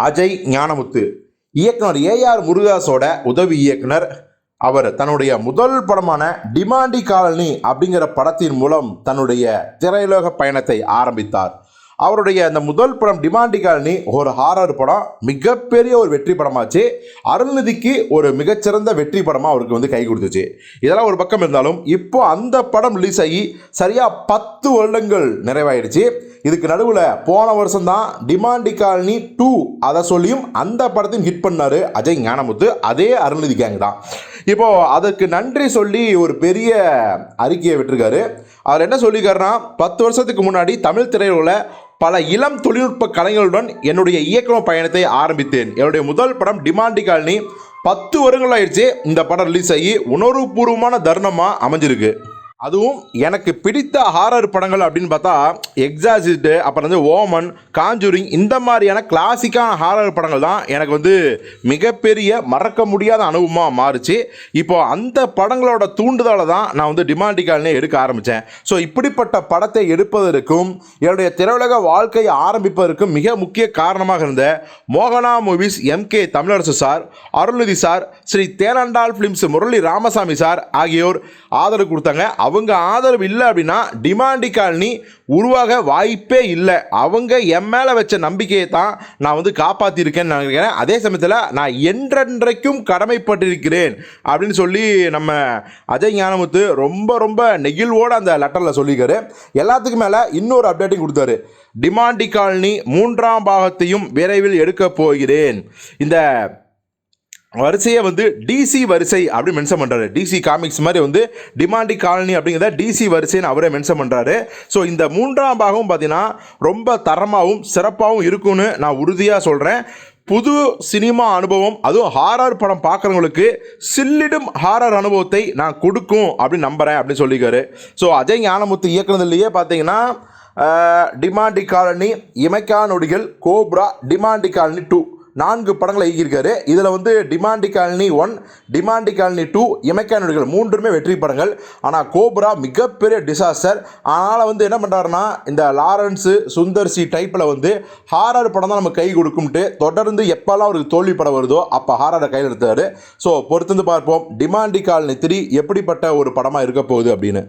அஜய் ஞானமுத்து. இயக்குனர் ஏஆர் முருகாஸோட உதவி இயக்குனர். அவர் தன்னுடைய முதல் படமான டிமாண்டி காலனி அப்படிங்கிற படத்தின் மூலம் தன்னுடைய திரையுலக பயணத்தை ஆரம்பித்தார். அவருடைய அந்த முதல் படம் டிமாண்டி காலனி ஒரு ஹாரர் படம், மிகப்பெரிய ஒரு வெற்றி படமாச்சு. அருள்நிதிக்கு ஒரு மிகச்சிறந்த வெற்றி படமாக அவருக்கு கை கொடுத்துச்சு. இதெல்லாம் ஒரு பக்கம் இருந்தாலும் இப்போ அந்த படம் ரிலீஸ் ஆகி சரியாக 10 வருடங்கள் நிறைவாயிடுச்சு. இதுக்கு நடுவில் போன வருஷம்தான் டிமாண்டி காலனி 2 அதை சொல்லியும் அந்த படத்தையும் ஹிட் பண்ணார் அஜய் ஞானமுத்து. அதே அருள்நிதி கேங் தான். இப்போ அதற்கு நன்றி சொல்லி ஒரு பெரிய அறிக்கையை விட்டுருக்காரு. அவர் என்ன சொல்லியிருக்காருன்னா, 10 வருஷத்துக்கு முன்னாடி தமிழ் திரையுலகில் பல இளம் தொழில்நுட்ப கலைஞர்களுடன் என்னுடைய இயக்குனர் பயணத்தை ஆரம்பித்தேன். என்னுடைய முதல் படம் டிமாண்டி காலனி 10 வருடங்கள் ஆயிடுச்சு. இந்த படம் ரிலீஸ் ஆகி உணர்வுபூர்வமான தருணமாக அமைஞ்சிருக்கு. அதுவும் எனக்கு பிடித்த ஹாரர் படங்கள் அப்படின்னு பார்த்தா எக்ஸாசிஸ்ட், அப்புறம் ஓமன், காஞ்சூரிங், இந்த மாதிரியான கிளாசிக்கான ஹாரர் படங்கள் தான் எனக்கு மிகப்பெரிய மறக்க முடியாத அனுபவமாக மாறுச்சு. இப்போ அந்த படங்களோட தூண்டுதலை தான் நான் டிமாண்டி காலனி எடுக்க ஆரம்பித்தேன். ஸோ இப்படிப்பட்ட படத்தை எடுப்பதற்கும் என்னுடைய திரையுலக வாழ்க்கையை ஆரம்பிப்பதற்கும் மிக முக்கிய காரணமாக இருந்த மோகனா movies MK Tamilarasu sir, Arulnithi sir, Sri Thenandal films Murali Ramasamy sir ஆகியோர் ஆதரவு கொடுத்தாங்க. அவங்க ஆதரவு இல்லை அப்படின்னா டிமாண்டி காலனி உருவாக வாய்ப்பே இல்லை. அவங்க என் மேலே வச்ச நம்பிக்கையை தான் நான் காப்பாற்றிருக்கேன்னு நினைக்கிறேன். அதே சமயத்தில் நான் என்றென்றைக்கும் கடமைப்பட்டிருக்கிறேன் அப்படின்னு சொல்லி நம்ம அஜய் ஞானமுத்து ரொம்ப ரொம்ப நெகிழ்வோடு அந்த லெட்டரில் சொல்லியிருக்காரு. எல்லாத்துக்கும் மேலே இன்னொரு அப்டேட்டையும் கொடுத்தாரு. டிமாண்டி காலனி 3ஆம் பாகத்தையும் விரைவில் எடுக்க போகிறேன். இந்த வரிசையை DC வரிசை அப்படி மென்ஷன் பண்ணுறாரு. DC காமிக்ஸ் மாதிரி டிமாண்டி காலனி அப்படிங்கிறத DC வரிசைன்னு அவரே மென்ஷன் பண்ணுறாரு. ஸோ இந்த 3ஆம் பாகம் பார்த்தீங்கன்னா ரொம்ப தரமாகவும் சிறப்பாகவும் இருக்கும்னு நான் உறுதியாக சொல்கிறேன். புது சினிமா அனுபவம், அதுவும் ஹாரர் படம் பார்க்குறவங்களுக்கு சில்லிடும் ஹாரர் அனுபவத்தை நான் கொடுக்கும் அப்படின்னு நம்புகிறேன் அப்படின்னு சொல்லியிருக்காரு. ஸோ அஜய் ஞானமுத்து இயக்குனதுலேயே பார்த்தீங்கன்னா டிமாண்டி காலனி, இமைக்கா நொடிகள், கோப்ரா, டிமாண்டி காலனி 2 4 படங்களை இயக்கியிருக்காரு. இதில் டிமாண்டி காலனி 1, டிமாண்டி காலனி 2, இமைக்கா நொடிகள் 3மே வெற்றி படங்கள். ஆனால் கோப்ரா மிகப்பெரிய டிசாஸ்டர். அதனால் என்ன பண்ணுறாருன்னா, இந்த லாரன்ஸு சுந்தர்சி டைப்பில் ஹாரர் படம் தான் நம்ம கை கொடுக்கும்ட்டு தொடர்ந்து எப்போல்லாம் அவருக்கு தோல்வி படம் வருதோ அப்போ ஹாரரை கையில் எடுத்தார். ஸோ பொறுத்து பார்ப்போம் டிமாண்டி காலனி 3 எப்படிப்பட்ட ஒரு படமாக இருக்க போகுது அப்படின்னு.